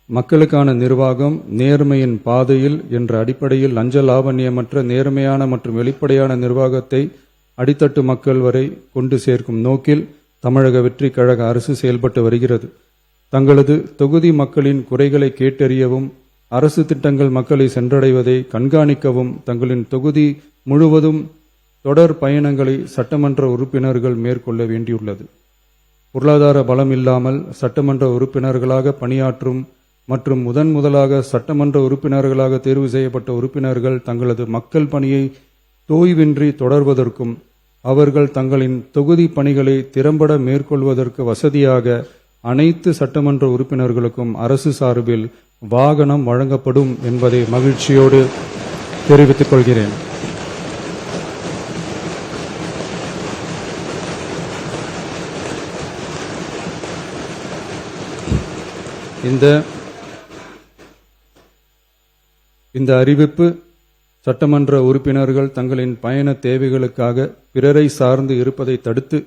மக்களுக்கான நிர்வாகம் நேர்மையின் பாதையில் என்ற அடிப்படையில் லஞ்ச லாவண்யமற்ற நேர்மையான மற்றும் வெளிப்படையான நிர்வாகத்தை அடித்தட்டு மக்கள் வரை கொண்டு சேர்க்கும் நோக்கில் தமிழக வெற்றி கழக அரசு செயல்பட்டு வருகிறது. தங்களது தொகுதி மக்களின் குறைகளை கேட்டறியவும் அரசு திட்டங்கள் மக்களை சென்றடைவதை கண்காணிக்கவும் தங்களின் தொகுதி முழுவதும் தொடர் பயணங்களை சட்டமன்ற உறுப்பினர்கள் மேற்கொள்ள வேண்டியுள்ளது. பொருளாதார பலம் இல்லாமல் சட்டமன்ற உறுப்பினர்களாக பணியாற்றும் மற்றும் முதலாக சட்டமன்ற உறுப்பினர்களாக தேர்வு செய்யப்பட்ட உறுப்பினர்கள் தங்களது மக்கள் பணியை தோய்வின்றி தொடர்வதற்கும் அவர்கள் தங்களின் தொகுதி பணிகளை திறம்பட மேற்கொள்வதற்கு வசதியாக அனைத்து சட்டமன்ற உறுப்பினர்களுக்கும் அரசு சார்பில் வாகனம் வழங்கப்படும் என்பதை மகிழ்ச்சியோடு தெரிவித்துக் கொள்கிறேன். இந்த அறிவிப்பு சட்டமன்ற உறுப்பினர்கள் தங்களின் பயண தேவைகளுக்காக பிறரை சார்ந்து இருப்பதை தடுத்து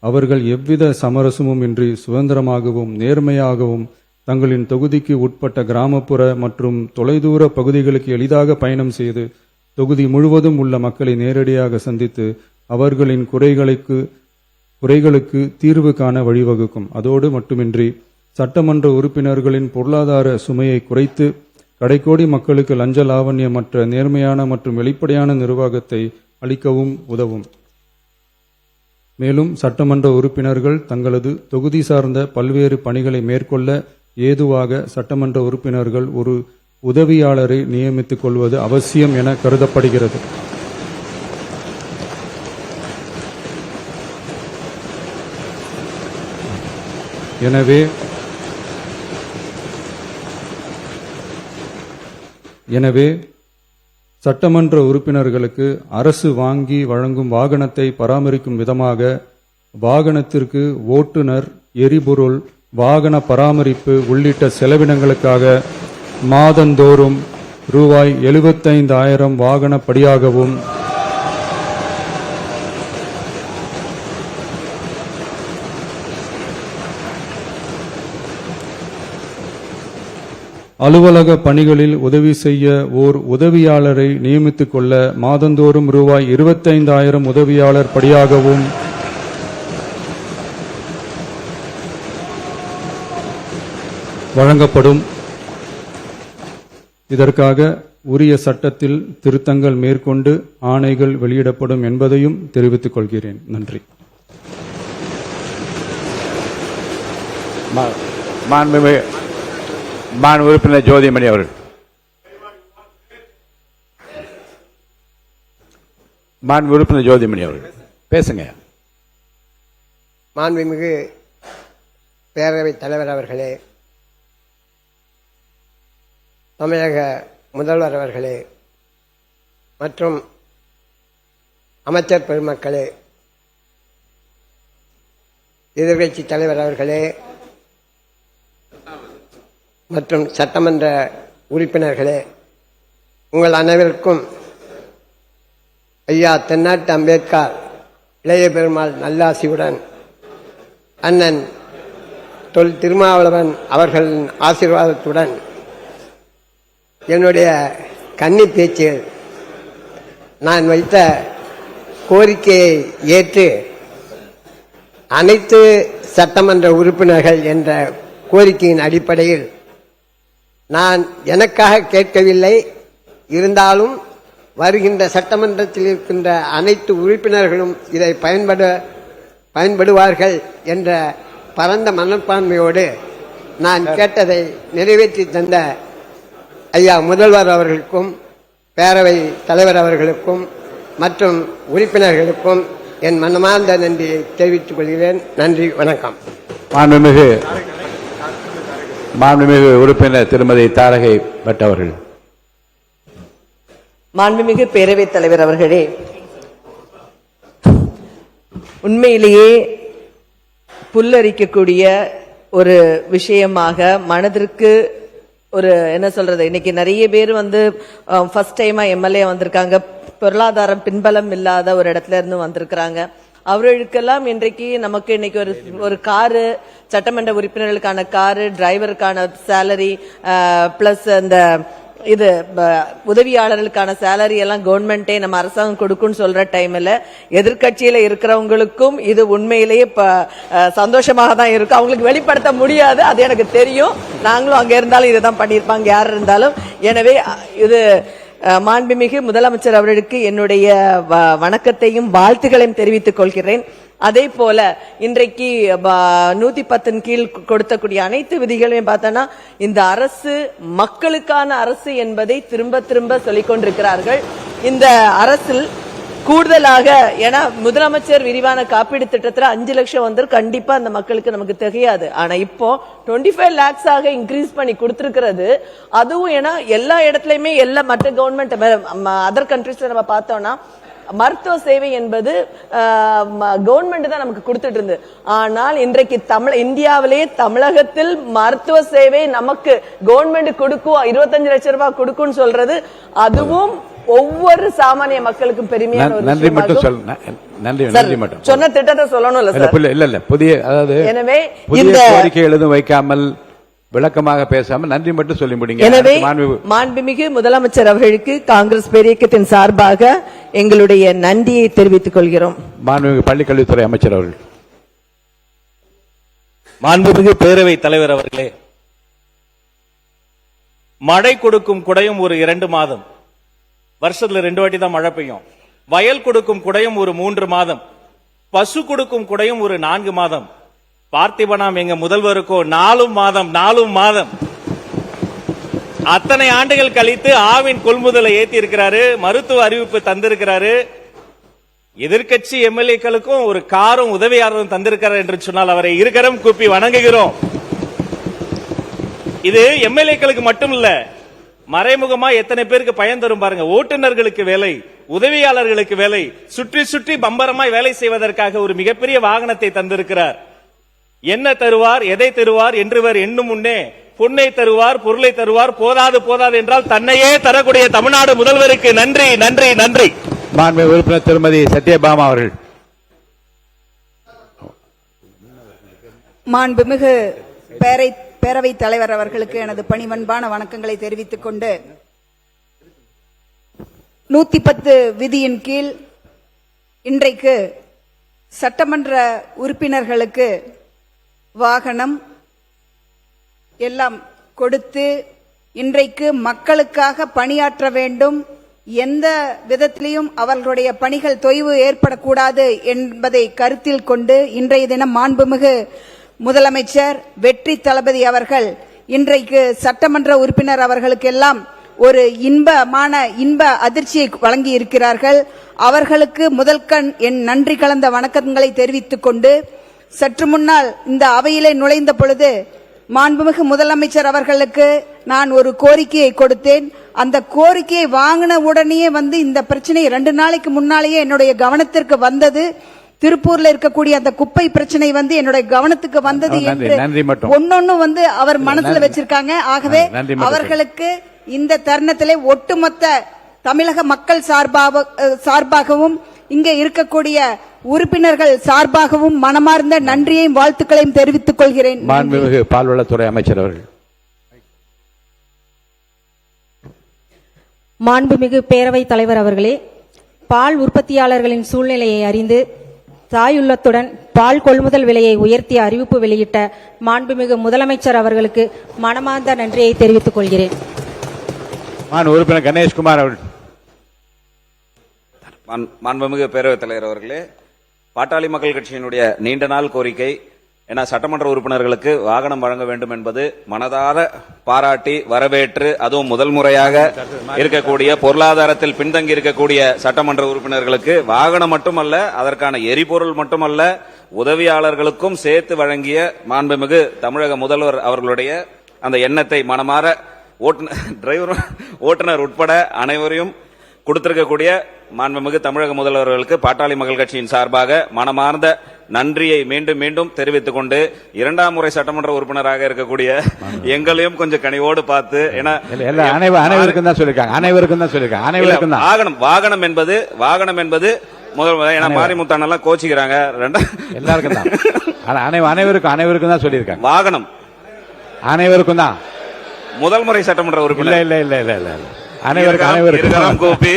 அவர்கள் எவ்வித சமரசமும் இன்றி சுதந்திரமாகவும் நேர்மையாகவும் தங்களின் தொகுதிக்கு உட்பட்ட கிராமப்புற மற்றும் தொலைதூர பகுதிகளுக்கு எளிதாக பயணம் செய்து தொகுதி முழுவதும் உள்ள மக்களை நேரடியாக சந்தித்து அவர்களின் குறைகளுக்கு தீர்வு காண வழிவகுக்கும். அதோடு மட்டுமின்றி சட்டமன்ற உறுப்பினர்களின் பொருளாதார சுமையை குறைத்து கடைக்கோடி மக்களுக்கு லஞ்ச லாவண்யமற்ற நேர்மையான மற்றும் வெளிப்படையான நிர்வாகத்தை அளிக்கவும் உதவும். மேலும் சட்டமன்ற உறுப்பினர்கள் தங்களது தொகுதி சார்ந்த பல்வேறு பணிகளை மேற்கொள்ள ஏதுவாக சட்டமன்ற உறுப்பினர்கள் ஒரு உதவியாளரை நியமித்துக் கொள்வது அவசியம் என கருதப்படுகிறது. எனவே சட்டமன்ற உறுப்பினர்களுக்கு அரசு வாங்கி வழங்கும் வாகனத்தை பராமரிக்கும் விதமாக வாகனத்திற்கு ஓட்டுநர், எரிபொருள், வாகன பராமரிப்பு உள்ளிட்ட செலவினங்களுக்காக மாதந்தோறும் ரூபாய் 75,000 வாகன படியாகவும் அலுவலக பணிகளில் உதவி செய்ய ஓர் உதவியாளரை நியமித்துக் கொள்ள மாதந்தோறும் ரூபாய் 25,000 உதவியாளர் படியாகவும் வழங்கப்படும். இதற்காக உரிய சட்டத்தில் திருத்தங்கள் மேற்கொண்டு ஆணைகள் வெளியிடப்படும் என்பதையும் தெரிவித்துக் கொள்கிறேன். நன்றி. உறுப்பினர் ஜோதிமணி அவர்கள். உறுப்பினர் ஜோதிமணி அவர்கள் பேசுங்க. மாண்புமிகு பேரவைத் தலைவர் அவர்களே, தமிழக முதல்வர் அவர்களே மற்றும் அமைச்சர் பெருமக்களே, எதிர்க்கட்சி தலைவர் அவர்களே மற்றும் சட்டமன்ற உறுப்பினர்களே, உங்கள் அனைவருக்கும் ஐயா தென்னாட்டு அம்பேத்கர் இளைய பெருமாள் நல்லாசியுடன் அண்ணன் தொல் திருமாவளவன் அவர்களின் ஆசீர்வாதத்துடன் என்னுடைய கன்னி பேச்சில் நான் வைத்த கோரிக்கையை ஏற்று அனைத்து சட்டமன்ற உறுப்பினர்கள் என்ற கோரிக்கையின் அடிப்படையில் நான் எனக்காக கேட்கவில்லை, இருந்தாலும் வருகின்ற சட்டமன்றத்தில் இருக்கின்ற அனைத்து உறுப்பினர்களும் இதை பயன்படுவார்கள் என்ற பரந்த மனப்பான்மையோடு நான் கேட்டதை நிறைவேற்றி தந்த ஐயா முதல்வர் அவர்களுக்கும் பேரவை தலைவர் அவர்களுக்கும் மற்றும் உறுப்பினர்களுக்கும் என் மனமார்ந்த நன்றியை தெரிவித்துக் கொள்கிறேன். நன்றி, வணக்கம். மாண்புமிகு உறுப்பினர் திருமதி தாரகை பட் அவர்கள். மாண்புமிகு பேரவைத் தலைவர் அவர்களே, உண்மையிலேயே புல்லரிக்கக்கூடிய ஒரு விஷயமாக மனதிற்கு ஒரு என்ன சொல்றது, இன்னைக்கு நிறைய பேர் ஃபர்ஸ்ட் டைமா எம்எல்ஏ வந்திருக்காங்க, பொருளாதாரம் பின்பலம் இல்லாத ஒரு இடத்துல இருந்து வந்திருக்கிறாங்க. அவர்களுக்கெல்லாம் இன்றைக்கு நமக்கு இன்னைக்கு ஒரு காரு, சட்டமன்ற உறுப்பினர்களுக்கான காரு, டிரைவருக்கான சேலரி, பிளஸ் அந்த இது உதவியாளர்களுக்கான சேலரி எல்லாம் கவர்மெண்டே நம்ம அரசாங்கம் கொடுக்குன்னு சொல்ற டைம்ல எதிர்கட்சியில இருக்கிறவங்களுக்கும் இது உண்மையிலேயே சந்தோஷமாக தான் இருக்கும். அவங்களுக்கு வெளிப்படுத்த முடியாது, அது எனக்கு தெரியும். நாங்களும் அங்க இருந்தாலும் இதுதான் பண்ணியிருப்பாங்க யார் இருந்தாலும். எனவே இது மாண்புமிகு முதலமைச்சர் அவர்களுக்கு என்னுடைய வணக்கத்தையும் வாழ்த்துக்களையும் தெரிவித்துக் கொள்கிறேன். அதே போல இன்றைக்கு 110 கீழ் கொடுத்தக்கூடிய அனைத்து விதிகளையும் பார்த்தோன்னா இந்த அரசு மக்களுக்கான அரசு என்பதை திரும்ப திரும்ப சொல்லிக் கொண்டிருக்கிறார்கள். இந்த அரசில் கூடுதலாக ஏன்னா முதலமைச்சர் விரிவான காப்பீடு திட்டத்துல 5 லட்சம் வந்து கண்டிப்பா அந்த மக்களுக்கு நமக்கு தெரியாது. ஆனா இப்போ 25 lakhs ஆக இன்க்ரீஸ் பண்ணி கொடுத்திருக்கிறது. அதுவும் ஏன்னா எல்லா இடத்துலயுமே எல்லா மற்ற கவர்மெண்ட் அதர் கண்ட்ரீஸ்ல நம்ம பார்த்தோம்னா மருத்துவ சேவை என்பது கவர்மெண்ட் தான் நமக்கு கொடுத்துட்டு இருந்து. ஆனால் இன்றைக்கு இந்தியாவிலே தமிழகத்தில் மருத்துவ சேவை நமக்கு கவர்மெண்ட் கொடுக்கும், 25 லட்சம் ரூபாய் கொடுக்கும் சொல்றது அதுவும் ஒவ்வொரு சாமானிய மக்களுக்கும் பெருமையான ஒரு நன்றி மட்டும் நன்றி மட்டும் சொன்ன திட்டத்தை சொல்லணும் இல்ல புதிய அதாவது எனவே இந்த கோரிக்கை எழுதும் வைக்காமல் விளக்கமாக பேசாமல் நன்றி மட்டும் சொல்லி முடிங்க. எனவே மாண்புமிகு முதலமைச்சர் அவர்களுக்கு காங்கிரஸ் பேரியக்கத்தின் சார்பாக எங்களுடைய நன்றியை தெரிவித்துக் கொள்கிறோம். மாண்புமிகு பள்ளிக்கல்வித்துறை அமைச்சர் அவர்கள். மாண்புமிகு பேரவைத் தலைவர் அவர்களே, மழை கொடுக்கும் குடையும் ஒரு 2 மாதம், வருஷத்துல 2 வாட்டி தான் மழை பெய்யும். வயல் கொடுக்கும் குடையும் ஒரு 3 மாதம், பசு கொடுக்கும் குடையும் ஒரு 4 மாதம். பார்த்திபனாம் எங்க முதல்வருக்கோ 4 மாதம். அத்தனை ஆண்டுகள் கழித்து ஆவின் கொள்முதலை ஏத்தி இருக்கிறாரு, மருத்துவ அறிவிப்பு தந்திருக்கிறாரு. எதிர்கட்சி எம்எல்ஏக்களுக்கும் ஒரு காரும் உதவியாளரும் தந்திருக்கிறார் என்று சொன்னால் அவரை இருக்கரம் கூப்பி வணங்குகிறோம். இது எம்எல்ஏக்களுக்கு மட்டும் இல்ல, மறைமுகமா எத்தனை பேருக்கு பயன் தரும் பாருங்க. ஓட்டுநர்களுக்கு வேலை, உதவியாளர்களுக்கு வேலை, சுற்றி சுற்றி பம்பரமாய் வேலை செய்வதற்காக ஒரு மிகப்பெரிய வாகனத்தை தந்திருக்கிறார். என்ன தருவார், எதை தருவார் என்றுவர் எண்ணும் முன்னே பொன்னை தருவார், பொருளை தருவார். போதாது என்றால் தன்னையே தரக்கூடிய தமிழ்நாடு முதல்வருக்கு நன்றி நன்றி நன்றி. மாண்புமிகு உறுப்பினர் திருமதி சத்யபாமா அவர்கள். மாண்புமிகு பேரவைத் தலைவர் அவர்களுக்கு எனது பணிவன்பான வணக்கங்களை தெரிவித்துக் கொண்டு 110 விதியின் கீழ் இன்றைக்கு சட்டமன்ற உறுப்பினர்களுக்கு வாகனம் எல்லாம் கொடுத்து இன்றைக்கு மக்களுக்காக பணியாற்ற வேண்டும், எந்த விதத்திலையும் அவர்களுடைய பணிகள் தொய்வு ஏற்படக்கூடாது என்பதை கருத்தில் கொண்டு இன்றைய தினம் மாண்புமிகு முதலமைச்சர் வெற்றி தளபதி அவர்கள் இன்றைக்கு சட்டமன்ற உறுப்பினர் அவர்களுக்கெல்லாம் ஒரு இன்ப அதிர்ச்சியை வழங்கி இருக்கிறார்கள். அவர்களுக்கு முதல்கண் என் நன்றி கலந்த வணக்கங்களை தெரிவித்துக் கொண்டு சற்று முன்னால் இந்த அவையிலே நுழைந்த பொழுது மாண்புமிகு முதலமைச்சர் அவர்களுக்கு நான் ஒரு கோரிக்கையை கொடுத்தேன். அந்த கோரிக்கையை வாங்கின உடனே இந்த பிரச்சனை 2 நாளைக்கு முன்னாலேயே என்னுடைய கவனத்திற்கு வந்தது. திருப்பூர்ல இருக்கக்கூடிய அந்த குப்பை பிரச்சனை என்னுடைய கவனத்துக்கு வந்தது என்று ஒன்னொன்னு அவர் மனசுல வச்சிருக்காங்க. ஆகவே அவர்களுக்கு இந்த தருணத்திலே ஒட்டுமொத்த தமிழக மக்கள் சார்பாகவும் இங்கே இருக்கக்கூடிய உறுப்பினர்கள் சார்பாகவும் மனமார்ந்த நன்றியையும் வாழ்த்துக்களையும் தெரிவித்துக் கொள்கிறேன். மாண்புமிகு பால்வளத்துறை அமைச்சர் அவர்கள். மாண்புமிகு பேரவைத் தலைவர் அவர்களே, பால் உற்பத்தியாளர்களின் சூழ்நிலையை அறிந்து தாயுள்ளத்துடன் பால் கொள்முதல் விலையை உயர்த்திய அறிவிப்பு வெளியிட்ட மாண்புமிகு முதலமைச்சர் அவர்களுக்கு மனமார்ந்த நன்றியை தெரிவித்துக் கொள்கிறேன். உறுப்பினர் கணேஷ்குமார் அவர்கள். மாண்புமிகு பேரவைத் தலைவர் அவர்களே, பாட்டாளி மக்கள் கட்சியினுடைய நீண்ட நாள் கோரிக்கை, ஏன்னா சட்டமன்ற உறுப்பினர்களுக்கு வாகனம் வழங்க வேண்டும் என்பது மனதார பாராட்டி வரவேற்று, அதுவும் முதல் முறையாக இருக்கக்கூடிய பொருளாதாரத்தில் பின்தங்கி இருக்கக்கூடிய சட்டமன்ற உறுப்பினர்களுக்கு வாகனம் மட்டுமல்ல, அதற்கான எரிபொருள் மட்டுமல்ல, உதவியாளர்களுக்கும் சேர்த்து வழங்கிய மாண்புமிகு தமிழக முதல்வர் அவர்களுடைய அந்த எண்ணத்தை மனமாற ஓட்டுநர் உட்பட அனைவரையும் கொடுத்திருக்கக்கூடிய மாண்புமிகு தமிழக முதல்வர்களுக்கு பாட்டாளி மக்கள் கட்சியின் சார்பாக மனமார்ந்த நன்றியை மீண்டும் மீண்டும் தெரிவித்துக் கொண்டு, 2ஆம் முறை சட்டமன்ற உறுப்பினராக இருக்கக்கூடிய எங்களையும் கொஞ்சம் கனிவோடு பார்த்து, அனைவருக்கும் தான் சொல்லிருக்காங்க. வாகனம் என்பது ஏன்னா மாரிமுத்தானெல்லாம் கோச்சிக்கிறாங்க. எல்லாருக்கும் தான். ஆனா அனைவருக்கும் தான் சொல்லியிருக்காங்க. வாகனம் அனைவருக்கும் தான். முதல் முறை சட்டமன்ற உறுப்பினர். இல்ல அனைவருக்கும் கோபி.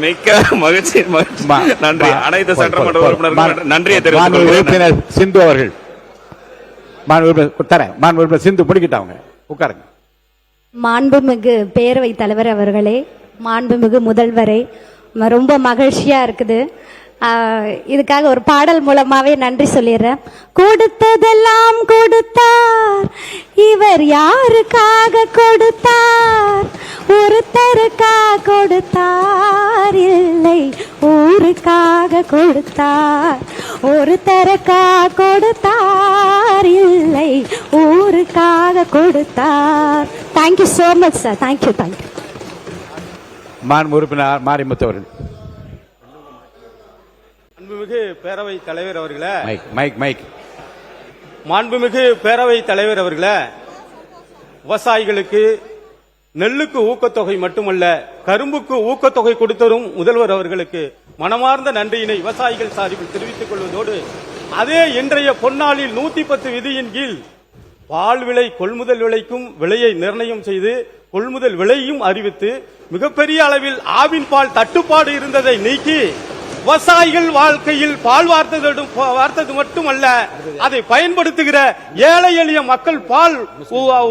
மிக்க மகிழ்ச்சி. நன்றி. அனைத்து சட்டமன்ற உறுப்பினர்கள் நன்றியை தெரிவித்துக் உறுப்பினர் சிந்து அவர்கள். மாண்புமிகு சிந்து முடிக்கிட்டாங்க. உட்காருங்க. மாண்புமிகு பேரவைத் தலைவர் அவர்களே, மாண்புமிகு முதல்வரே, ரொம்ப மகிழ்ச்சியா இருக்குது. இதுக்காக ஒரு பாடல் மூலமாவே நன்றி சொல்லிடுறேன். கொடுத்ததெல்லாம் கொடுத்தார், இவர் யாருக்காக கொடுத்தார்? ஒருத்தருக்காக கொடுத்தார், இல்லை ஊருக்காக கொடுத்தார். ஒருத்தருக்காக கொடுத்தார், இல்லை ஊருக்காக கொடுத்தார். Thank you so much sir. Thank you. மாண்பு உறுப்பினர் மாரிமுத்து அவர்கள். மாண்புமிகு பேரவை தலைவர் அவர்களே, மைக். மாண்புமிகு பேரவை தலைவர் அவர்களே, விவசாயிகளுக்கு நெல்லுக்கு ஊக்கத்தொகை மட்டுமல்ல, கரும்புக்கு ஊக்கத்தொகை கொடுத்தரும் முதல்வர் அவர்களுக்கு மனமார்ந்த நன்றியினை விவசாயிகள் சார்பில் தெரிவித்துக் கொள்வதோடு, அதே இன்றைய பொன்னாளில் 110 விதியின் கீழ் பால் விலை கொள்முதல் விலைக்கும் விலையை நிர்ணயம் செய்து கொள்முதல் விலையும் அறிவித்து மிகப்பெரிய அளவில் ஆவின் பால் தட்டுப்பாடு இருந்ததை நீக்கி விவசாயிகள் வாழ்க்கையில் பால் வார்த்தது மட்டுமல்ல, அதை பயன்படுத்துகிற ஏழை எளிய மக்கள் பால்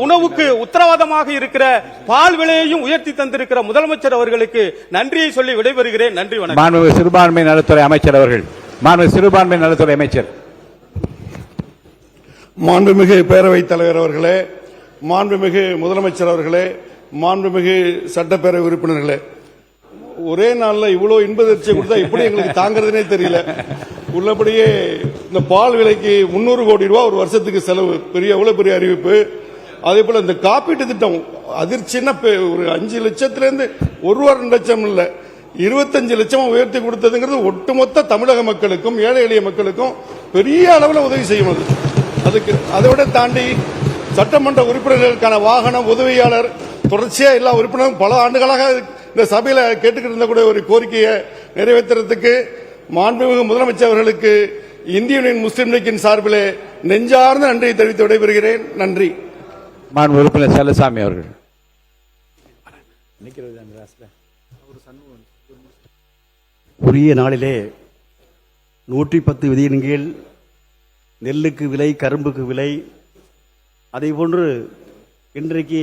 உணவுக்கு உத்தரவாதமாக இருக்கிற பால் விலையையும் உயர்த்தி தந்திருக்கிற முதலமைச்சர் அவர்களுக்கு நன்றியை சொல்லி விடைபெறுகிறேன். நன்றி, வணக்கம். மாண்புமிகு சிறுபான்மை நலத்துறை அமைச்சர் அவர்கள். மாண்புமிகு சிறுபான்மை நலத்துறை அமைச்சர். மாண்புமிகு பேரவைத் தலைவர் அவர்களே, மாண்புமிகு முதலமைச்சர் அவர்களே, மாண்புமிகு சட்டப்பேரவை உறுப்பினர்களே, ஒரே நாள்ல இவ்வளவு இன்பதிர்ச்சியை கொடுத்தா எப்படி எங்களுக்கு தாங்கிறதுனே தெரியல. உள்ளபடியே இந்த பால் விலைக்கு 300 கோடி ரூபாய் ஒரு வருஷத்துக்கு செலவு, எவ்வளவு பெரிய அறிவிப்பு. அதே போல இந்த காப்பீட்டு திட்டம் அதிர்ச்சின்னா ஒரு 5 லட்சத்திலிருந்து 1 லட்சம் இல்ல 25 லட்சம் உயர்த்தி கொடுத்ததுங்கிறது ஒட்டுமொத்த தமிழக மக்களுக்கும் ஏழை எளிய மக்களுக்கும் பெரிய அளவில் உதவி செய்யும். அதுக்கு அதை விட தாண்டி சட்டமன்ற உறுப்பினர்களுக்கான வாகனம், உதவியாளர், தொடர்ச்சியா எல்லா உறுப்பினரும் பல ஆண்டுகளாக இந்த சபையில கேட்டுக்கிட்டு இருந்த கூட ஒரு கோரிக்கையை நிறைவேற்றுறதுக்கு மாண்புமிகு முதலமைச்சர் அவர்களுக்கு இந்திய யூனியன் முஸ்லீம் லீக்கின் சார்பிலே நெஞ்சார்ந்த நன்றியை தெரிவித்து விடைபெறுகிறேன். நன்றி. மாண்பு உறுப்பினர் செல்லசாமி அவர்கள். உரிய நாளிலே 110 விதியின் கீழ் நெல்லுக்கு விலை, கரும்புக்கு விலை, அதேபோன்று இன்றைக்கு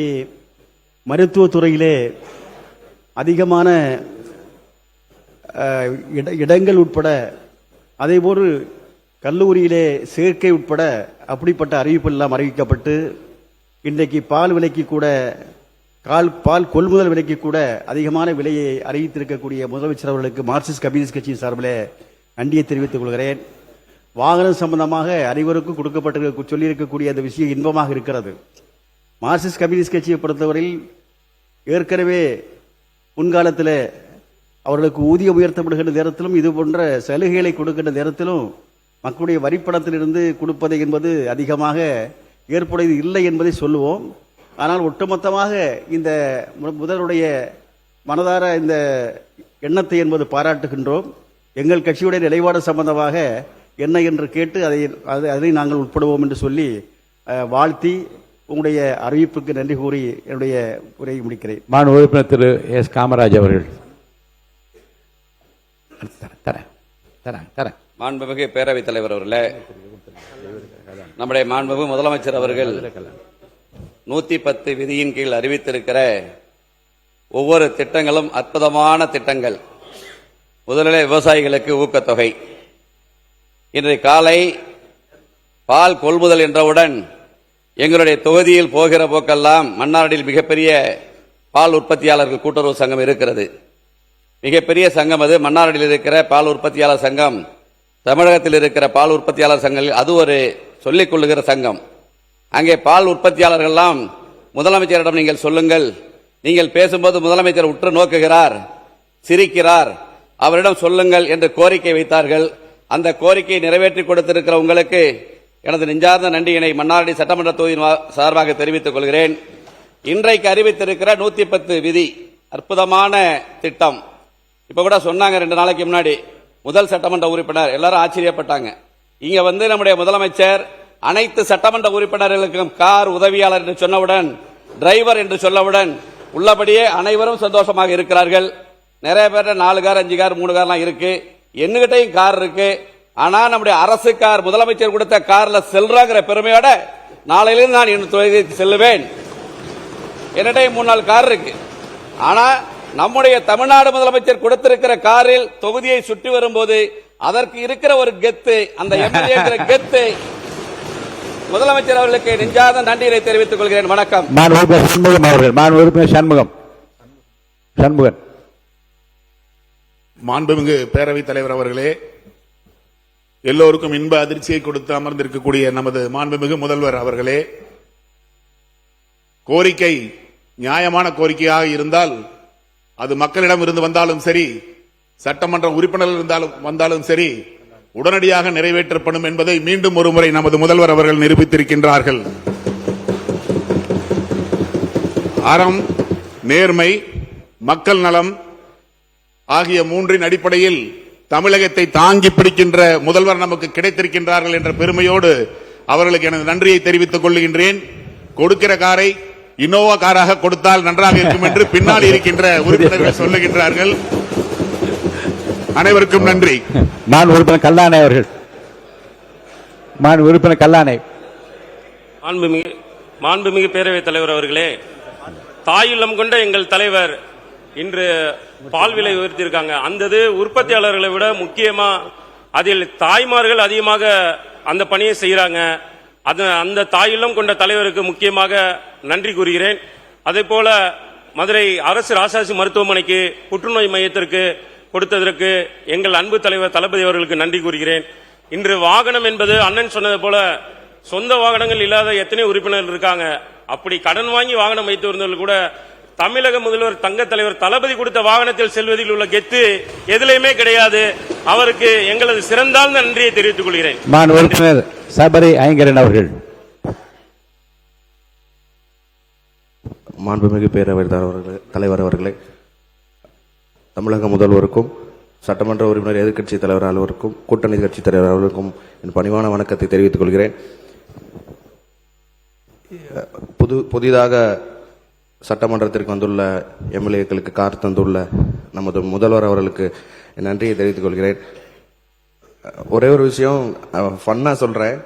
மருத்துவத்துறையிலே அதிகமான இடங்கள் உட்பட, அதேபோன்று கல்லூரியிலே சேர்க்கை உட்பட அப்படிப்பட்ட அறிவிப்பு எல்லாம் அறிவிக்கப்பட்டு இன்றைக்கு பால் விலைக்கு கூட, பால் கொள்முதல் விலைக்கு கூட அதிகமான விலையை அறிவித்திருக்கக்கூடிய முதலமைச்சர் அவர்களுக்கு மார்க்சிஸ்ட் கம்யூனிஸ்ட் கட்சியின் சார்பில் நன்றியை தெரிவித்துக் கொள்கிறேன். வாகனம் சம்பந்தமாக அனைவருக்கும் கொடுக்கப்பட்டு சொல்லியிருக்கக்கூடிய அந்த விஷயம் இன்பமாக இருக்கிறது. மார்க்சிஸ்ட் கம்யூனிஸ்ட் கட்சியை பொறுத்தவரையில் ஏற்கனவே முன்காலத்தில் அவர்களுக்கு ஊதியம் உயர்த்தப்படுகின்ற நேரத்திலும் இது போன்ற சலுகைகளை கொடுக்கின்ற நேரத்திலும் மக்களுடைய வரிப்பணத்திலிருந்து கொடுப்பது என்பது அதிகமாக ஏற்புடையது இல்லை என்பதை சொல்லுவோம். ஆனால் ஒட்டுமொத்தமாக இந்த முதல்வருடைய மனதார இந்த எண்ணத்தை என்பது பாராட்டுகின்றோம். எங்கள் கட்சியுடைய நிலைப்பாடு சம்பந்தமாக என்ன என்று கேட்டு அதை நாங்கள் உட்படுவோம் என்று சொல்லி வாழ்த்தி உங்களுடைய அறிவிப்புக்கு நன்றி கூறி என்னுடைய உரையை முடிக்கிறேன். மாண்பு உறுப்பினர் திரு எஸ் காமராஜ் அவர்கள். மாண்புமிகு பேரவைத் தலைவர் அவர்களே, நம்முடைய மாண்புமிகு முதலமைச்சர் அவர்கள் 110 விதியின் கீழ் அறிவித்திருக்கிற ஒவ்வொரு திட்டங்களும் அற்புதமான திட்டங்கள். முதலிலே விவசாயிகளுக்கு ஊக்கத்தொகை. இன்றைய காலை பால் கொள்முதல் என்றவுடன் எங்களுடைய தொகுதியில் போகிற போக்கெல்லாம் மன்னாரில் மிகப்பெரிய பால் உற்பத்தியாளர்கள் கூட்டுறவு சங்கம் இருக்கிறது. மிகப்பெரிய சங்கம் அது. மன்னாரில் இருக்கிற பால் உற்பத்தியாளர் சங்கம், தமிழகத்தில் இருக்கிற பால் உற்பத்தியாளர் சங்கங்கள் அது ஒரு சொல்லிக் கொள்ளுகிற சங்கம். அங்கே பால் உற்பத்தியாளர்கள்லாம் முதலமைச்சரிடம் நீங்கள் சொல்லுங்கள், நீங்கள் பேசும்போது முதலமைச்சர் உற்று நோக்குகிறார், சிரிக்கிறார், அவரிடம் சொல்லுங்கள் என்று கோரிக்கை வைத்தார்கள். அந்த கோரிக்கையை நிறைவேற்றி கொடுத்திருக்கிற உங்களுக்கு எனது நெஞ்சார்ந்த நன்றியினை மன்னார்குடி சட்டமன்ற தொகுதியின் சார்பாக தெரிவித்துக் கொள்கிறேன். இன்றைக்கு அறிவித்திருக்கிற 110 விதி அற்புதமான திட்டம். இப்ப கூட சொன்னாங்க 2 நாளைக்கு முன்னாடி முதல் சட்டமன்ற உறுப்பினர், எல்லாரும் ஆச்சரியப்பட்டாங்க. இங்க வந்து நம்முடைய முதலமைச்சர் அனைத்து சட்டமன்ற உறுப்பினர்களுக்கும் கார் உதவியாளர் என்று சொன்னவுடன், டிரைவர் என்று சொல்லவுடன் உள்ளபடியே அனைவரும் சந்தோஷமாக இருக்கிறார்கள். நிறைய பேர் 4 கார் 5 கார் 3 கார்லாம் இருக்கு, என்னகிட்டையும் கார் இருக்கு. ஆனா நம்முடைய அரசு கார், முதலமைச்சர் கொடுத்த கார்ல செல்றாங்கிற பெருமையோட நாளையிலிருந்து நான் என் தொகுதிக்கு செல்லுவேன். என்னிடையும் 3-4 கார் இருக்கு. ஆனா நம்முடைய தமிழ்நாடு முதலமைச்சர் கொடுத்திருக்கிற காரில் தொகுதியை சுற்றி வரும்போது அதற்கு இருக்கிற ஒரு கெத்து, அந்த எம்எல்ஏ கெத்து, முதலமைச்சர் அவர்களுக்கு நெஞ்சார்ந்த நன்றியை தெரிவித்துக் கொள்கிறேன். வணக்கம். சண்முகம் அவர்கள், உறுப்பினர் சண்முகன். மாண்புமிகு பேரவைத் தலைவர் அவர்களே, எல்லோருக்கும் இன்ப அதிர்ச்சியை கொடுத்து அமர்ந்திருக்கக்கூடிய நமது மாண்புமிகு முதல்வர் அவர்களே, கோரிக்கை நியாயமான கோரிக்கையாக இருந்தால் அது மக்களிடம் இருந்து வந்தாலும் சரி, சட்டமன்ற உறுப்பினர்கள் வந்தாலும் சரி, உடனடியாக நிறைவேற்றப்படும் என்பதை மீண்டும் ஒருமுறை நமது முதல்வர் அவர்கள் நிரூபித்திருக்கின்றார்கள். அறம், நேர்மை, மக்கள் நலம் ஆகிய 3 அடிப்படையில் தமிழகத்தை தாங்கி பிடிக்கின்ற முதல்வர் நமக்கு கிடைத்திருக்கின்றார்கள் என்ற பெருமையோடு அவர்களுக்கு எனது நன்றியை தெரிவித்துக் கொள்கின்றேன். கொடுக்கிற காரை இனோவா காராக கொடுத்தால் நன்றாக இருக்கும் என்று பின்னால் இருக்கின்ற உறுப்பினர்கள் சொல்லுகின்றார்கள். அனைவருக்கும் நன்றி. உறுப்பினர் கல்லானை அவர்கள். உறுப்பினர் கல்லானை. மாண்புமிகு பேரவைத் தலைவர் அவர்களே, தாயுள்ளம் கொண்ட எங்கள் தலைவர் இன்று பால் விலை உயர்த்தியிருக்காங்க. அந்த உற்பத்தியாளர்களை விட முக்கியமா அதில் தாய்மார்கள் அதிகமாக அந்த பணியை செய்யறாங்க. அந்த தாயுள்ளம் கொண்ட தலைவருக்கு முக்கியமாக நன்றி கூறுகிறேன். அதே போல மதுரை அரசு ராசாசி மருத்துவமனைக்கு புற்றுநோய் மையத்திற்கு கொடுத்ததற்கு எங்கள் அன்பு தலைவர் தளபதி அவர்களுக்கு நன்றி கூறுகிறேன். இன்று வாகனம் என்பது அண்ணன் சொன்னது போல சொந்த வாகனங்கள் இல்லாத எத்தனை உறுப்பினர்கள் இருக்காங்க. அப்படி கடன் வாங்கி வாகனம் வைத்து வருந்தவர்கள் கூட தமிழக முதல்வர் தங்க தலைவர் தளபதி கொடுத்த வாகனத்தில் செல்வதில் உள்ள கெத்து எதிலையுமே கிடையாது. அவருக்கு எங்களது சிறந்தாழ்ந்த நன்றியை தெரிவித்துக் கொள்கிறேன். உறுப்பினர் சபரி ஐங்கரன் அவர்கள். மாண்புமிகு பேரவைத் தலைவர் அவர்களே, தமிழக முதல்வருக்கும் சட்டமன்ற உறுப்பினர் எதிர்க்கட்சி தலைவர் அலுவலருக்கும் கூட்டணி கட்சி தலைவர் அவர்களுக்கும் என் பணிவான வணக்கத்தை தெரிவித்துக் கொள்கிறேன். புதிதாக சட்டமன்றத்திற்கு வந்துள்ள எம்எல்ஏக்களுக்கு கார் தந்துள்ள நமது முதல்வர் அவர்களுக்கு என் நன்றியை தெரிவித்துக் கொள்கிறேன். ஒரே ஒரு விஷயம் ஃபன்னா சொல்றேன்.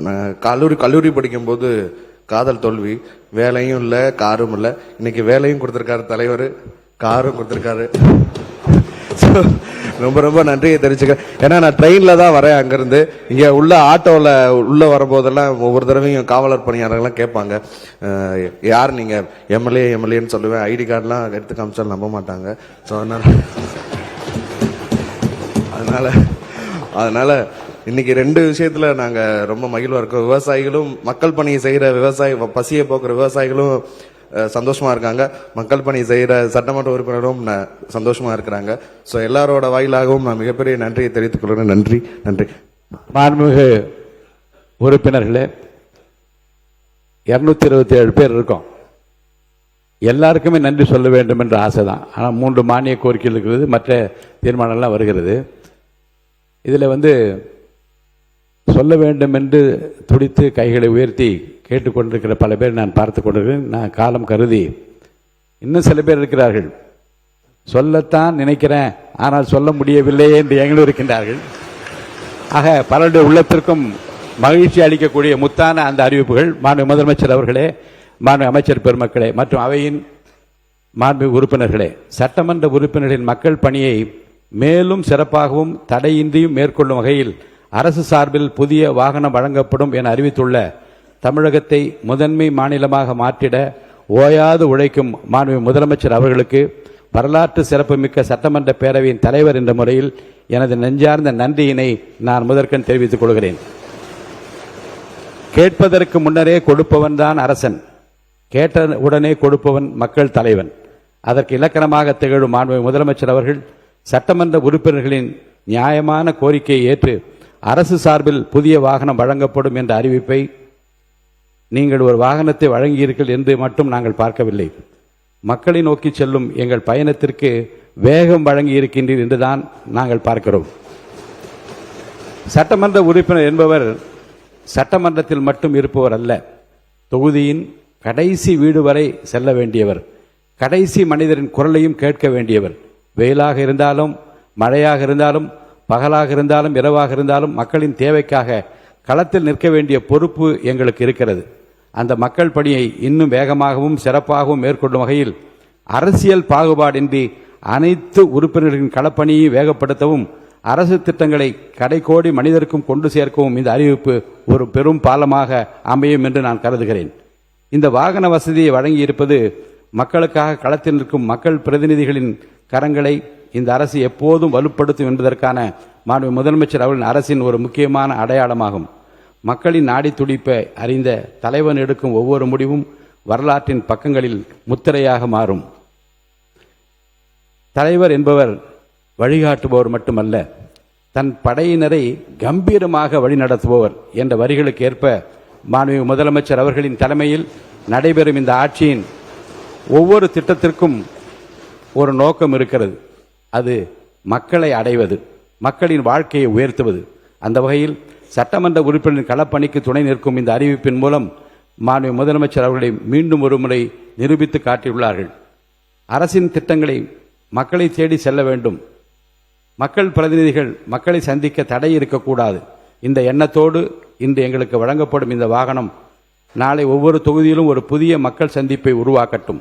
நான் கல்லூரி படிக்கும்போது காதல் தோல்வி, வேலையும் இல்லை காரும் இல்லை. இன்னைக்கு வேலையும் கொடுத்திருக்காரு தலைவர், காரும் கொடுத்திருக்காரு. ரொம்ப ரொம்ப நன்றியை தெரிவிச்சுக்க. ஏன்னா நான் ட்ரெயின்ல தான் வரேன், அங்கிருந்து இங்க உள்ள ஆட்டோல உள்ள வரும்போதெல்லாம் ஒவ்வொரு தடவையும் காவலர் பணியாளர்கள்லாம் கேட்பாங்க, யார் நீங்க எம்எல்ஏன்னு சொல்லுவேன். ஐடி கார்டுலாம் எடுத்து காமிச்சாலும் நம்ப மாட்டாங்க. ஸோ அதனால இன்னைக்கு 2 விஷயத்துல நாங்க ரொம்ப மகிழ்வா இருக்கோம். விவசாயிகளும், மக்கள் பணியை செய்யற பசியை போக்குற விவசாயிகளும் சந்தோஷமா இருக்காங்க. மக்கள் பணி செய்யற சட்டமன்ற உறுப்பினரும் சந்தோஷமா இருக்கிறாங்க. ஸோ எல்லாரோட வாயிலாகவும் நான் மிகப்பெரிய நன்றியை தெரிவித்துக் கொள்கிறேன். நன்றி. மாண்புமிகு உறுப்பினர்களே, 227 பேர் இருக்கோம். எல்லாருக்குமே நன்றி சொல்ல வேண்டும் என்ற ஆசை தான். ஆனால் 3 மானிய கோரிக்கைகள் இருக்கிறது, மற்ற தீர்மானங்கள்லாம் வருகிறது. இதில் சொல்ல வேண்டும் என்று துடித்து கைகளை உயர்த்தி கேட்டுக்கொண்டிருக்கிற பல பேர் நான் பார்த்து கொண்டிருக்கிறேன். நான் காலம் கருதி இன்னும் சில பேர் இருக்கிறார்கள், சொல்லத்தான் நினைக்கிறேன் ஆனால் சொல்ல முடியவில்லை என்று எங்களும் இருக்கின்றார்கள். ஆக பலருடைய உள்ளத்திற்கும் மகிழ்ச்சி அளிக்கக்கூடிய முத்தான அந்த அறிவிப்புகள் மாண்பு முதலமைச்சர் அவர்களே, மாண்பு அமைச்சர் பெருமக்களே மற்றும் அவையின் மாண்பு உறுப்பினர்களே, சட்டமன்ற உறுப்பினர்களின் மக்கள் பணியை மேலும் சிறப்பாகவும் தடையின்றியும் மேற்கொள்ளும் வகையில் அரசு சார்பில் புதிய வாகனம் வழங்கப்படும் என அறிவித்துள்ள தமிழகத்தை முதன்மை மாநிலமாக மாற்றிட ஓயாது உழைக்கும் மாண்பு முதலமைச்சர் அவர்களுக்கு வரலாற்று சிறப்புமிக்க சட்டமன்ற பேரவையின் தலைவர் என்ற முறையில் எனது நெஞ்சார்ந்த நன்றியினை நான் முதற்கண் தெரிவித்துக் கொள்கிறேன். கேட்பதற்கு முன்னரே கொடுப்பவன் தான் அரசன், கேட்ட உடனே கொடுப்பவன் மக்கள் தலைவன். அதற்கு இலக்கணமாக திகழும் மாண்பு முதலமைச்சர் அவர்கள் சட்டமன்ற உறுப்பினர்களின் நியாயமான கோரிக்கையை ஏற்று அரசு சார்பில் புதிய வாகனம் வழங்கப்படும் என்ற அறிவிப்பை நீங்கள் ஒரு வாகனத்தை வழங்கியிருங்கள் என்று மட்டும் நாங்கள் பார்க்கவில்லை. மக்களை நோக்கி செல்லும் எங்கள் பயணத்திற்கு வேகம் வழங்கி இருக்கின்றீர் என்றுதான் நாங்கள் பார்க்கிறோம். சட்டமன்ற உறுப்பினர் என்பவர் சட்டமன்றத்தில் மட்டும் இருப்பவர் அல்ல, தொகுதியின் கடைசி வீடு வரை செல்ல வேண்டியவர், கடைசி மனிதரின் குரலையும் கேட்க வேண்டியவர். வெயிலாக இருந்தாலும் மழையாக இருந்தாலும் பகலாக இருந்தாலும் இரவாக இருந்தாலும் மக்களின் தேவைக்காக களத்தில் நிற்க வேண்டிய பொறுப்பு எங்களுக்கு இருக்கிறது. அந்த மக்கள் பணியை இன்னும் வேகமாகவும் சிறப்பாகவும் மேற்கொள்ளும் வகையில் அரசியல் பாகுபாடின்றி அனைத்து உறுப்பினர்களின் களப்பணியை வேகப்படுத்தவும் அரசு திட்டங்களை கடைக்கோடி மனிதருக்கும் கொண்டு சேர்க்கவும் இந்த அறிவிப்பு ஒரு பெரும் பாலமாக அமையும் என்று நான் கருதுகிறேன். இந்த வாகன வசதியை வழங்கியிருப்பது மக்களுக்காக களத்தில் நிற்கும் மக்கள் பிரதிநிதிகளின் கரங்களை இந்த அரசு எப்போதும் வலுப்படுத்தும் என்பதற்கான மாண்பு முதலமைச்சர் அவர்களின் அரசின் ஒரு முக்கியமான அடையாளமாகும். மக்களின் நாடி துடிப்பை அறிந்த தலைவன் எடுக்கும் ஒவ்வொரு முடிவும் வரலாற்றின் பக்கங்களில் முத்திரையாக மாறும். தலைவர் என்பவர் வழிகாட்டுபவர் மட்டுமல்ல, தன் படையினரை கம்பீரமாக வழிநடத்துபவர் என்ற வரிகளுக்கு ஏற்ப மாண்பு முதலமைச்சர் அவர்களின் தலைமையில் நடைபெறும் இந்த ஆட்சியின் ஒவ்வொரு திட்டத்திற்கும் ஒரு நோக்கம் இருக்கிறது. அது மக்களை அடைவது, மக்களின் வாழ்க்கையை உயர்த்துவது. அந்த வகையில் சட்டமன்ற உறுப்பினரின் களப்பணிக்கு துணை நிற்கும் இந்த அறிவிப்பின் மூலம் மாண்பு முதலமைச்சர் அவர்களை மீண்டும் ஒரு முறை நிரூபித்து காட்டியுள்ளார்கள். அரசின் திட்டங்களை மக்களை தேடி செல்ல வேண்டும், மக்கள் பிரதிநிதிகள் மக்களை சந்திக்க தடை இருக்கக்கூடாது. இந்த எண்ணத்தோடு இன்று எங்களுக்கு வழங்கப்படும் இந்த வாகனம் நாளை ஒவ்வொரு தொகுதியிலும் ஒரு புதிய மக்கள் சந்திப்பை உருவாக்கட்டும்,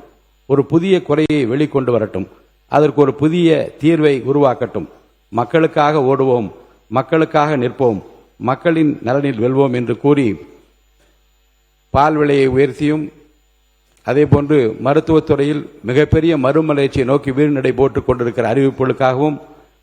ஒரு புதிய குறையை வெளிக்கொண்டு வரட்டும், அதற்கு ஒரு புதிய தீர்வை உருவாக்கட்டும். மக்களுக்காக ஓடுவோம், மக்களுக்காக நிற்போம், மக்களின் நலனில் வெல்வோம் என்று கூறி பால் விலையை உயர்த்தியும் அதேபோன்று மருத்துவத்துறையில் மிகப்பெரிய மறுமலர்ச்சியை நோக்கி வீழ்நடை போட்டுக் கொண்டிருக்கிற அறிவிப்புகளுக்காகவும்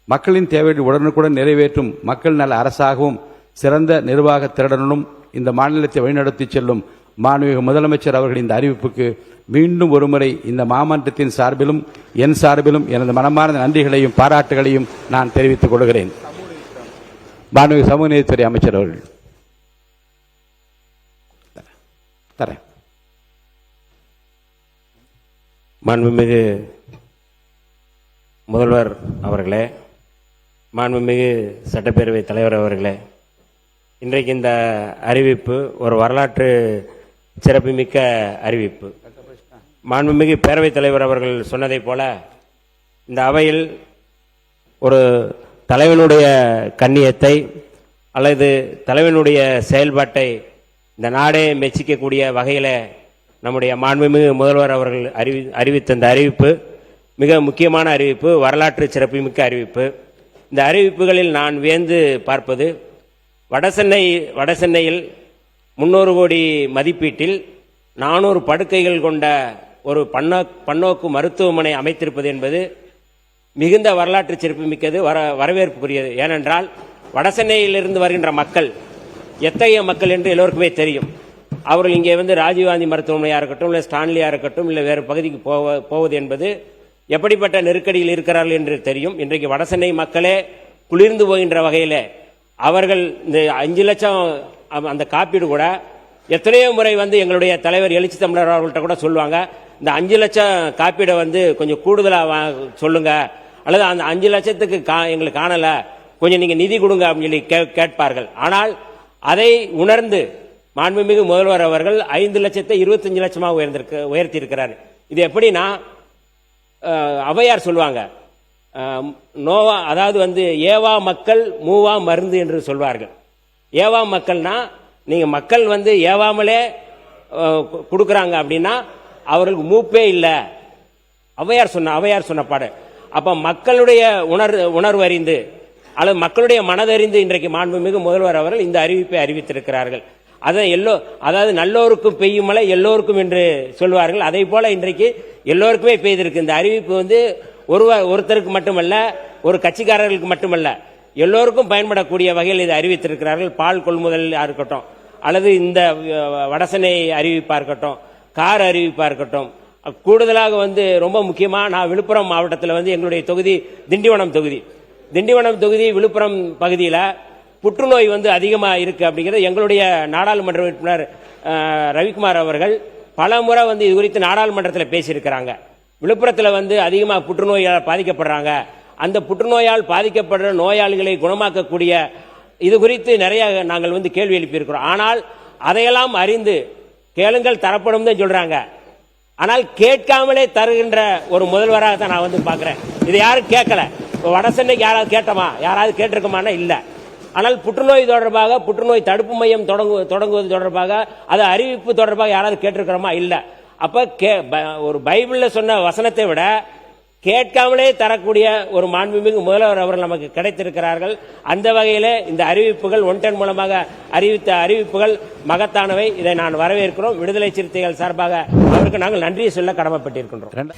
மக்களின் தேவையை உடனுக்குடன் நிறைவேற்றும் மக்கள் நல அரசாகவும் சிறந்த நிர்வாக திறனும் இந்த மாநிலத்தை வழிநடத்தி செல்லும் மாண்புமிகு முதலமைச்சர் அவர்களின் இந்த அறிவிப்புக்கு மீண்டும் ஒருமுறை இந்த மாமன்றத்தின் சார்பிலும் என் சார்பிலும் எனது மனமார்ந்த நன்றிகளையும் பாராட்டுகளையும் நான் தெரிவித்துக் கொள்கிறேன். மாண்புமிகு சமூக நீதித்துறை அமைச்சர் அவர்கள் தரேன். மாண்புமிகு முதல்வர் அவர்களே, மாண்புமிகு சட்டப்பேரவை தலைவர் அவர்களே, இன்றைக்கு இந்த அறிவிப்பு ஒரு வரலாற்று சிறப்புமிக்க அறிவிப்பு. மாண்புமிகு பேரவைத் தலைவர் அவர்கள் சொன்னதைப் போல இந்த அவையில் ஒரு தலைவனுடைய கண்ணியத்தை அல்லது தலைவனுடைய செயல்பாட்டை இந்த நாடே மெச்சிக்கக்கூடிய வகையில் நம்முடைய மாண்புமிகு முதல்வர் அவர்கள் அறிவித்த இந்த அறிவிப்பு மிக முக்கியமான அறிவிப்பு, வரலாற்று சிறப்புமிக்க அறிவிப்பு. இந்த அறிவிப்புகளில் நான் வியந்து பார்ப்பது, வடசென்னையில் 300 கோடி மதிப்பீட்டில் 400 படுக்கைகள் கொண்ட ஒரு பன்னோக்கு மருத்துவமனை அமைத்திருப்பது என்பது மிகுந்த வரலாற்று சிறப்புமிக்கது, வரவேற்புக்குரியது. ஏனென்றால் வடசென்னையிலிருந்து வருகின்ற மக்கள் எத்தகைய மக்கள் என்று எல்லோருக்குமே தெரியும். அவர்கள் இங்கே வந்து ராஜீவ்காந்தி மருத்துவமனையாக இருக்கட்டும், இல்லை ஸ்டான்லியாக இருக்கட்டும், இல்லை வேறு பகுதிக்கு போவது என்பது எப்படிப்பட்ட நெருக்கடியில் இருக்கிறார்கள் என்று தெரியும். இன்றைக்கு வடசென்னை மக்களே குளிர்ந்து போகின்ற வகையில் அவர்கள் இந்த 5 லட்சம் அந்த காப்பீடு கூட எத்தனையோ முறை வந்து எங்களுடைய தலைவர் எழுச்சி தமிழர் அவர்கள்ட்ட கூட சொல்லுவாங்க, இந்த 5 லட்சம் காப்பீடை வந்து கொஞ்சம் கூடுதலாக சொல்லுங்க, அல்லது அந்த 5 லட்சத்துக்கு எங்களுக்கு காணல, கொஞ்சம் நீங்க நிதி கொடுங்க அப்படின்னு சொல்லி கேட்பார்கள். ஆனால் அதை உணர்ந்து மாண்புமிகு முதல்வர் அவர்கள் 5 லட்சத்தை 25 லட்சமாக உயர்த்தி இருக்கிறார். இது எப்படின்னா, ஔவையார் சொல்லுவாங்க, நோவா, அதாவது வந்து ஏவா மக்கள் மூவா மருந்து என்று சொல்வார்கள். ஏவா மக்கள்னா நீங்க மக்கள் வந்து ஏவாமலே கொடுக்கறாங்க அப்படின்னா அவர்களுக்கு மூப்பே இல்லை. ஔவையார் சொன்ன பாடு. அப்ப மக்களுடைய உணர்வு அறிந்து அல்லது மக்களுடைய மனதறிந்து இன்றைக்கு மாண்புமிகு முதல்வர் அவர்கள் இந்த அறிவிப்பை அறிவித்திருக்கிறார்கள். அதாவது நல்லோருக்கும் பெய்யும் மழை எல்லோருக்கும் என்று சொல்வார்கள். அதே போல இன்றைக்கு எல்லோருக்குமே பெய்திருக்கு. இந்த அறிவிப்பு வந்து ஒருத்தருக்கு மட்டுமல்ல, ஒரு கட்சிக்காரர்களுக்கு மட்டுமல்ல, எல்லோருக்கும் பயன்படக்கூடிய வகையில் இதை அறிவித்திருக்கிறார்கள். பால் கொள்முதலாக இருக்கட்டும், அல்லது இந்த வடசென்னை அறிவிப்பா இருக்கட்டும், கார் அறிவிப்பா இருக்கட்டும், கூடுதலாக வந்து ரொம்ப முக்கியமாக நான் விழுப்புரம் மாவட்டத்தில் வந்து எங்களுடைய தொகுதி திண்டிவனம் தொகுதி விழுப்புரம் பகுதியில் புற்றுநோய் வந்து அதிகமாக இருக்கு அப்படிங்கிறது எங்களுடைய நாடாளுமன்ற உறுப்பினர் ரவிக்குமார் அவர்கள் பல முறை வந்து இது குறித்து நாடாளுமன்றத்தில் பேசியிருக்கிறாங்க. விழுப்புரத்தில் வந்து அதிகமாக புற்றுநோயால் பாதிக்கப்படுறாங்க. அந்த புற்றுநோயால் பாதிக்கப்படுற நோயாளிகளை குணமாக்கக்கூடிய இது குறித்து நிறைய நாங்கள் வந்து கேள்வி எழுப்பியிருக்கிறோம். ஆனால் அதையெல்லாம் அறிந்து கேளுங்கள் தரப்படும் தான் சொல்றாங்க. ஆனால் கேட்காமலே தருகின்ற ஒரு முதல்வராக தான் நான் வந்து பார்க்கிறேன். இதை யாரும் கேட்கல. வட சென்னைக்கு யாராவது கேட்டோமா? யாராவது கேட்டிருக்கோமானா இல்ல. ஆனால் புற்றுநோய் தொடர்பாக, புற்றுநோய் தடுப்பு மையம் தொடங்குவது தொடர்பாக, அது அறிவிப்பு தொடர்பாக யாராவது கேட்டிருக்கிறோமா? இல்ல. அப்ப ஒரு பைபிள்ல சொன்ன வசனத்தை விட கேட்காமலே தரக்கூடிய ஒரு மாண்புமிகு முதல்வர் அவர்கள் நமக்கு கிடைத்திருக்கிறார்கள். அந்த வகையில இந்த அறிவிப்புகள் ஒன்டன் மூலமாக அறிவித்த அறிவிப்புகள் மகத்தானவை. இதை நான் வரவேற்கிறோம். விடுதலை சிறுத்தைகள் சார்பாக அவருக்கு நாங்கள் நன்றியை சொல்ல கடமைப்பட்டிருக்கின்றோம்.